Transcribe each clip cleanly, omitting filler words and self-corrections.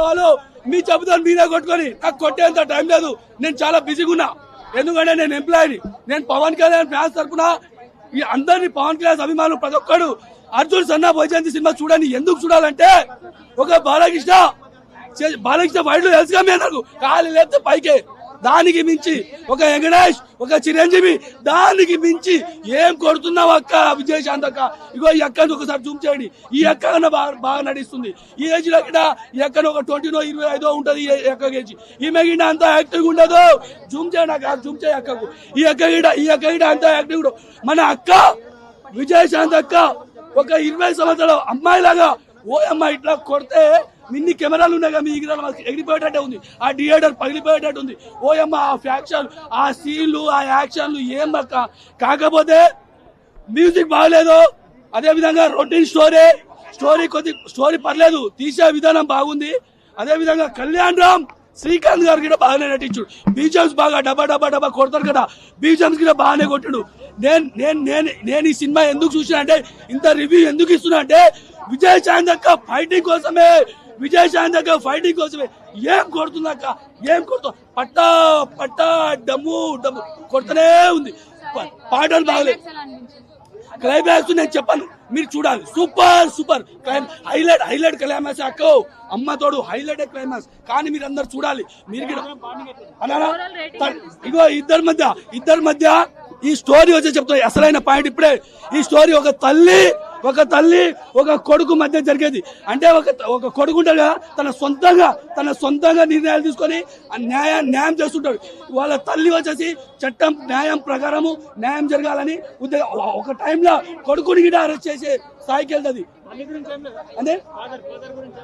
వాళ్ళు మీ చెబుతాను మీరే కొట్టుకొని నాకు కొట్టేంత టైం లేదు. నేను చాలా బిజీగా ఉన్నా. ఎందుకంటే నేను ఎంప్లాయీని. నేను పవన్ కళ్యాణ్ ఫ్యాన్స్ తరఫున ఈ అందరినీ పవన్ కళ్యాణ్ అభిమానులు ప్రతి ఒక్కడు అర్జున్ సన్నా వైజయంతి సినిమా చూడండి. ఎందుకు చూడాలంటే ఒక బాలకృష్ణ వైడ్లు తెలుసుగా మీ నాకు కాలు లేకపోతే పైకే. దానికి మించి ఒక వెంకటేష్ ఒక చిరంజీవి దానికి మించి ఏం కొడుతున్నావు అక్క విజయశాంత్ అక్క. ఇగో ఈ అక్కని ఒకసారి జూమ్ చేయండి. ఈ అక్క కన్నా బాగా నటిస్తుంది. ఈ ఏజ్ లో గిట ఈ అక్కన ఒక 20-25 ఉంటది ఈ అక్క ఏజ్. ఈమె గిట అంత యాక్టివ్ ఉండదు. జూమ్ చేయండి అక్క, జూమ్ చేయ అక్కకు. ఈ అక్క గిట అంత యాక్టివ్. మన అక్క విజయశాంత్ అక్క ఒక 20 సంవత్సరాల అమ్మాయి లాగా ఓ అమ్మాయి ఇట్లా కొడితే ఇన్ని కెమెరాలు ఉన్నాయి కదా మీ ఎగిరిపోయేటట్టే ఉంది. ఆ థియేటర్ పగిలిపోయేటట్టు ఉంది. ఓయమ్మ ఆ ఫ్యాక్షన్ ఆ సీన్లు ఆ యాక్షన్లు ఏం పక్క. కాకపోతే మ్యూజిక్ బాగలేదు. అదే విధంగా రొటీన్ స్టోరీ పర్లేదు, తీసే విధానం బాగుంది. అదే విధంగా కళ్యాణ్ రామ్ శ్రీకాంత్ గారు కూడా బాగానే నటించాడు. బీజమ్స్ బాగా డబ్బా కొడతారు కదా, బీజమ్స్ కూడా బాగానే కొట్టాడు. నేను ఈ సినిమా ఎందుకు చూసినా అంటే, ఇంత రివ్యూ ఎందుకు ఇస్తున్నా అంటే విజయశాంత్ అక్క ఫైటింగ్ కోసమే. ఏం కొడుతుందక్క, ఏం కొడుతు పట్టా డమ్ము కొడుతూనే ఉంది. పాటలు బాగలేదు. క్లైమాక్స్ నేను చెప్పాను, మీరు చూడాలి. సూపర్ హైలైట్ క్లైమాక్స్ అక్క. అమ్మ తోడు హైలైట్ క్లైమాక్స్. కానీ మీరు అందరు చూడాలి. మీరు ఇగో ఇద్దరి మధ్య ఈ స్టోరీ వచ్చి చెప్తాయి. అసలైన పాయింట్ ఇప్పుడే. ఈ స్టోరీ ఒక తల్లి ఒక కొడుకు మధ్య జరిగేది. అంటే ఒక కొడుకు ఉంటాడు కదా, తన సొంతంగా నిర్ణయాలు తీసుకొని న్యాయం చేస్తుంటాడు. వాళ్ళ తల్లి వచ్చేసి చట్టం న్యాయం ప్రకారము న్యాయం జరగాలని ఒక టైంలో కొడుకుని గిట అరెస్ట్ చేసే స్థాయికి వెళ్తుంది. అంటే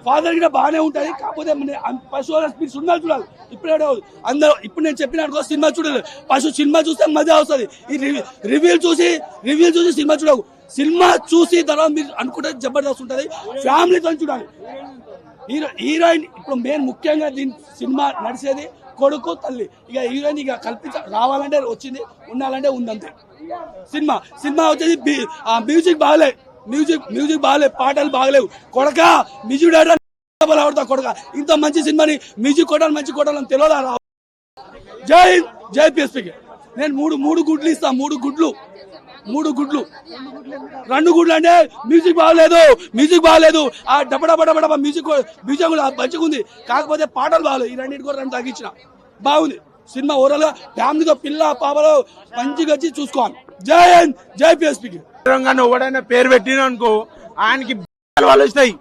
ఫాదర్ గిట బాగానే ఉంటుంది. కాకపోతే మీరు సినిమాలు చూడాలి. ఇప్పుడు నేను చెప్పినట్టుగా సినిమా చూడాలి. సినిమా చూస్తే మజా వస్తుంది. ఈ రివ్యూలు చూసి సినిమా చూడవు. సినిమా చూసి తర్వాత మీరు అనుకుంటే జబర్దస్త్ ఉంటుంది. ఫ్యామిలీతో చూడాలి. హీరోయిన్ ఇప్పుడు మెయిన్ ముఖ్యంగా దీని సినిమా నడిచేది కొడుకు తల్లి. ఇక హీరోయిన్ ఇక రావాలంటే వచ్చింది, ఉండాలంటే ఉందంతే. సినిమా వచ్చేది మ్యూజిక్ బాగలే, పాటలు బాగలేవు. కొడక మ్యూజిక్ డైరెక్టర్ ఆడతా కొడక. ఇంత మంచి సినిమాని మ్యూజిక్ కొట్టాలని తెలియదా? జై పిఎస్పీకి నేను మూడు గుడ్లు ఇస్తా. 2 గుడ్లు. 2 గుడ్లు అంటే మ్యూజిక్ బాగలేదు. ఆ డబ్బ మ్యూజిక్ మంచిగా ఉంది. కాకపోతే పాటలు బాగలేదు. ఈ 2 కూడా 2 తగ్గించిన బాగుంది. సినిమా ఓవరాల్ గా ఫ్యామిలీతో పిల్ల పాపలో మంచిగా వచ్చి చూసుకోవాలి. జై పిఎస్పీకి. ఎవడైనా పేరు పెట్టిన అనుకో ఆయనకి వాళ్ళు వస్తాయి.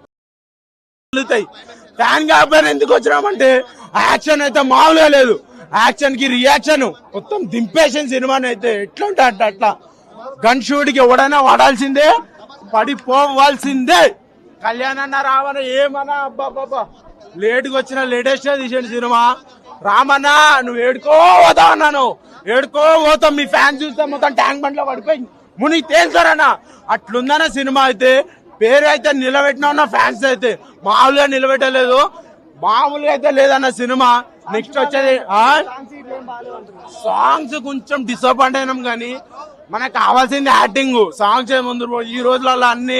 ఫ్యాన్ కాకపోయినా ఎందుకు వచ్చినామంటే యాక్షన్ అయితే మామూలుగా లేదు. యాక్షన్ కి రియాక్షన్ మొత్తం దింపేసిన సినిమాని అయితే ఎట్లా ఉంటా అంటే అట్లా. గన్ షూట్ కి ఎవడైనా వాడాల్సిందే, పడిపోవాల్సిందే. కళ్యాణ్ అన్న రామన్న ఏమన్నా అబ్బాబ్బా లేటుగా వచ్చిన లేటెస్ట్ తీసిన సినిమా. రామన్నా నువ్వు ఏడుకోవద్దా అన్నాను. ఏడుకోపోతాం. మీ ఫ్యాన్స్ చూస్తే మొత్తం ట్యాంక్ బండ్ లో పడిపోయి మునిగి తేల్చారన్నా. అట్లుందన్న సినిమా అయితే. పేరు అయితే నిలబెట్టినా ఫ్యాన్స్ అయితే మామూలుగా నిలబెట్టలేదు. మామూలుగా అయితే లేదన్న సినిమా. నెక్స్ట్ వచ్చేది సాంగ్స్ కొంచెం డిసప్పాయింట్ అయినాం. కానీ మనకు కావాల్సింది యాక్టింగ్. సాంగ్స్ ఏముంది ఈ రోజులలో అన్ని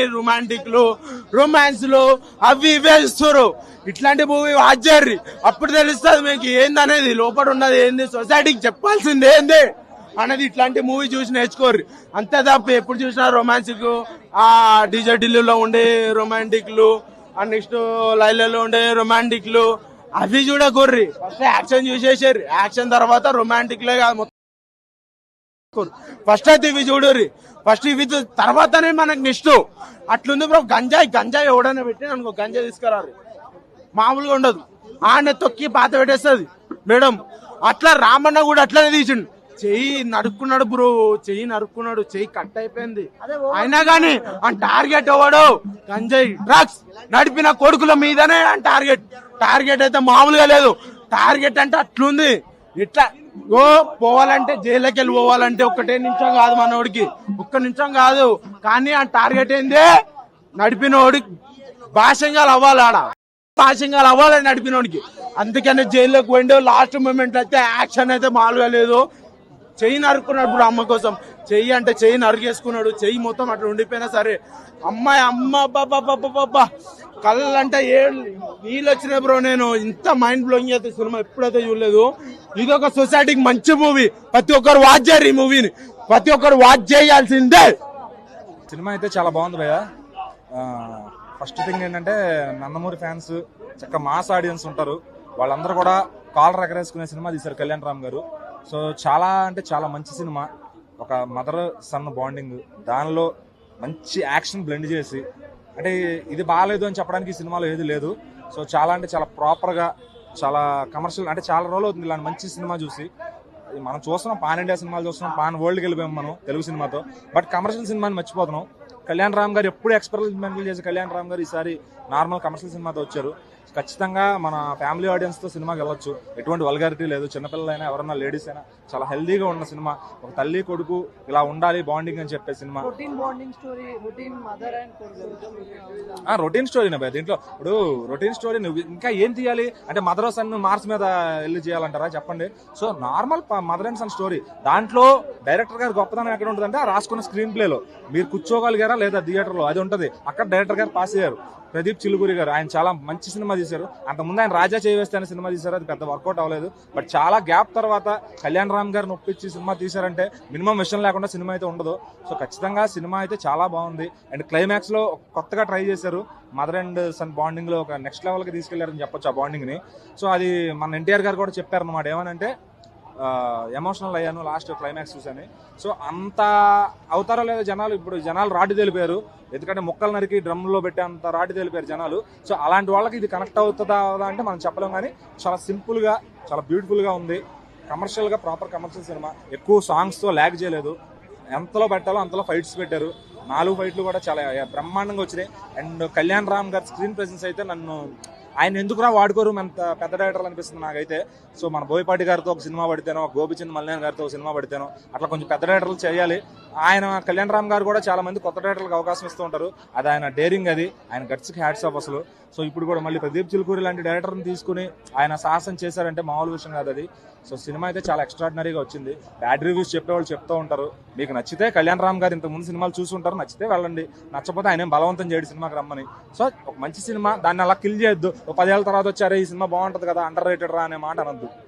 రొమాన్స్లు అవి ఇవే ఇస్తారు. ఇట్లాంటి మూవీ వాచర్రి అప్పుడు తెలుస్తుంది మీకు ఏందనేది, లోపల ఉన్నది ఏంది, సొసైటీకి చెప్పాల్సింది ఏంది అనేది. ఇట్లాంటి మూవీ చూసి నేర్చుకోర్రి. అంతే తప్ప ఎప్పుడు చూసినా రొమాన్సిక్, ఆ డీజే ఢిల్లీలో ఉండే రొమాంటిక్లు, ఆ నెక్స్ట్ లైలలో ఉండే రొమాంటిక్లు అవి చూడకూర్రి. ఫస్ట్ యాక్షన్ చూసేసారు. యాక్షన్ తర్వాత రొమాంటిక్లే కాదు, ఫస్ట్ అయితే ఇవి చూడరు. ఫస్ట్ ఇవి తర్వాతనే మనకు నెక్స్ట్. అట్లుంది బ్రో. గంజాయి ఎవడైనా పెట్టిన అనుకో, గంజాయి తీసుకురారు. మామూలుగా ఉండదు. ఆడ తొక్కి పాత పెట్టేస్తుంది మేడం. అట్లా రామన్న కూడా అట్లనే తీసిండు. చెయ్యి నరుక్కున్నాడు బ్రో, చెయ్యి కట్ అయిపోయింది. అయినా గానీ ఆ టార్గెట్ ఎవడు? గంజాయి డ్రగ్స్ నడిపిన కొడుకుల మీదనే టార్గెట్ అయితే మామూలుగా లేదు. టార్గెట్ అంటే అట్లుంది. ఇట్లా పోవాలంటే జైల్లోకి వెళ్ళి పోవాలంటే 1 నిమిషం కాదు మనోడికి, 1 నిమిషం కాదు. కానీ ఆ టార్గెట్ ఏంది? నడిపినోడి భాషంగాలు అవ్వాలి నడిపినోడికి. అందుకనే జైల్లోకి పోయిండు. లాస్ట్ మూమెంట్ అయితే యాక్షన్ అయితే మామూలుగా లేదు. చెయ్యి నరుక్కున్నాడు ఇప్పుడు అమ్మ కోసం. చెయ్యి అంటే చెయ్యి నరికేసుకున్నాడు. చెయ్యి మొత్తం అట్లా ఉండిపోయినా సరే అమ్మాయి అమ్మ బాబా కళ్ళు అంటే నీళ్ళు వచ్చినాయి బ్రో. నేను ఇంత మైండ్ బ్లోయింగ్ అయితే సినిమా ఎప్పుడైతే చూడలేదు. ఇది ఒక సొసైటీకి మంచి మూవీ. ప్రతి ఒక్కరు వాచ్ చేయరు ఈ మూవీని, ప్రతి ఒక్కరు వాచ్ చేయాల్సిందే. సినిమా అయితే చాలా బాగుంది భయ్య. ఫస్ట్ థింగ్ ఏంటంటే నందమూరి ఫ్యాన్స్ చక్కగా మాస్ ఆడియన్స్ ఉంటారు, వాళ్ళందరూ కూడా కాలర్ ఎగరేసుకునే సినిమా తీశారు కళ్యాణ్ రామ్ గారు. సో చాలా అంటే చాలా మంచి సినిమా. ఒక మదర్ సన్ బాండింగ్, దానిలో మంచి యాక్షన్ బ్లెండ్ చేసి, అంటే ఇది బాగాలేదు అని చెప్పడానికి ఈ సినిమాలో ఏది లేదు. సో చాలా అంటే చాలా ప్రాపర్గా, చాలా కమర్షియల్, అంటే చాలా రోజులు అవుతుంది ఇలాంటి మంచి సినిమా చూసి. మనం చూస్తున్నాం, పాన్ ఇండియా సినిమాలు చూస్తున్నాం, పాన్ వరల్డ్కి వెళ్ళిపోయాం మనం తెలుగు సినిమాతో. బట్ కమర్షియల్ సినిమాని మర్చిపోతున్నాం. కళ్యాణ్ రామ్ గారు ఎప్పుడు ఎక్స్పెరిమెంటల్ చేసి కళ్యాణ్ రామ్ గారు ఈసారి నార్మల్ కమర్షియల్ సినిమాతో వచ్చారు. ఖచ్చితంగా మన ఫ్యామిలీ ఆడియన్స్తో సినిమాకి వెళ్ళొచ్చు. ఎటువంటి వల్గారిటీ లేదు. చిన్నపిల్లలైనా ఎవరన్నా లేడీస్ అయినా చాలా హెల్దీగా ఉన్న సినిమా. ఒక తల్లి కొడుకు ఇలా ఉండాలి బాండింగ్ అని చెప్పే సినిమా. రొటీన్ స్టోరీనే భయ. దీంట్లో ఇప్పుడు రొటీన్ స్టోరీ నువ్వు ఇంకా ఏం తీయాలి అంటే, మదర్ సన్ మార్స్ మీద వెళ్ళి చేయాలంటారా చెప్పండి. So normal mother and son story. దాంట్లో డైరెక్టర్ గారు గొప్పతనం ఎక్కడ ఉంటుందంటే, ఆ రాసుకున్న స్క్రీన్ ప్లేలో మీరు కూర్చోగలిగారా లేదా థియేటర్లో, అది ఉంటుంది. అక్కడ డైరెక్టర్ గారు పాస్ అయ్యారు. ప్రదీప్ చిలుగురి గారు ఆయన చాలా మంచి సినిమా తీశారు. అంతకుముందు ఆయన రాజా చేయవేస్తే అనే సినిమా తీశారు, అది పెద్ద వర్కౌట్ అవ్వలేదు. బట్ చాలా గ్యాప్ తర్వాత కళ్యాణ్ రామ్ గారిని ఒప్పించి సినిమా తీశారంటే మినిమం విషయం లేకుండా సినిమా అయితే ఉండదు. సో ఖచ్చితంగా సినిమా అయితే చాలా బాగుంది. అండ్ క్లైమాక్స్ లో కొత్తగా ట్రై చేశారు, మదర్ అండ్ సన్ బాండింగ్ లో ఒక నెక్స్ట్ లెవెల్ కి తీసుకెళ్లారని చెప్పొచ్చు ఆ బాండింగ్ ని. సో అది మన ఎన్టీఆర్ గారు కూడా చెప్పారు అనమాట. ఏమనంటే ఎమోషనల్ అయ్యాను లాస్ట్ క్లైమాక్స్ చూసాను. సో అంత అవుతారో లేదో జనాలు, ఇప్పుడు జనాలు రాటి తెలిపారు. ఎందుకంటే మొక్కలు నరికి డ్రమ్లో పెట్టే అంత రాటి తెలిపారు జనాలు. సో అలాంటి వాళ్ళకి ఇది కనెక్ట్ అవుతుందా అంటే మనం చెప్పలేం. కానీ చాలా సింపుల్గా, చాలా బ్యూటిఫుల్గా ఉంది. కమర్షియల్గా ప్రాపర్ కమర్షియల్ సినిమా. ఎక్కువ సాంగ్స్తో ల్యాగ్ చేయలేదు. ఎంతలో పెట్టాలో అంతలో ఫైట్స్ పెట్టారు. 4 ఫైట్లు కూడా చాలా బ్రహ్మాండంగా వచ్చినాయి. అండ్ కళ్యాణ్ రామ్ గారి స్క్రీన్ ప్రెసెన్స్ అయితే నన్ను, ఆయన ఎందుకురా వాడుకోరు అంత పెద్ద డైరెక్టర్లు అనిపిస్తుంది నాకైతే. సో మన బోయపాటి గారితో ఒక సినిమా పడితేనో, గోపిచంద్ మల్లేన్ గారితో ఒక సినిమా పడితేనో, అట్లా కొంచెం పెద్ద డైరెక్టర్లు చేయాలి. ఆయన కళ్యాణ్ రామ్ గారు కూడా చాలా మంది కొత్త డైరెక్టర్లకు అవకాశం ఇస్తూ ఉంటారు. అది ఆయన డేరింగ్, అది ఆయన గట్స్కి హ్యాట్స్ ఆఫ్ అసలు. సో ఇప్పుడు కూడా మళ్ళీ ప్రదీప్ చిలుకూరి లాంటి డైరెక్టర్ని తీసుకుని ఆయన సాహసం చేశారంటే మామూలు విషయం కాదు అది. సో సినిమా అయితే చాలా ఎక్స్ట్రాడినరీగా వచ్చింది. బ్యాడ్ రివ్యూస్ చెప్పేవాళ్ళు చెప్తూ ఉంటారు. మీకు నచ్చితే కళ్యాణ్ రామ్ గారు ఇంతకు ముందు సినిమాలు చూసి ఉంటారు, నచ్చితే వెళ్ళండి. నచ్చకపోతే ఆయన బలవంతం చేయడు సినిమాకి రమ్మని. సో ఒక మంచి సినిమా, దాన్ని అలా కిల్ చేయొద్దు. 10 ఏళ్ళ తర్వాత వచ్చారే ఈ సినిమా బాగుంటుంది కదా, అండర్ రేటెడ్ రా అనే మాట అనొద్దు.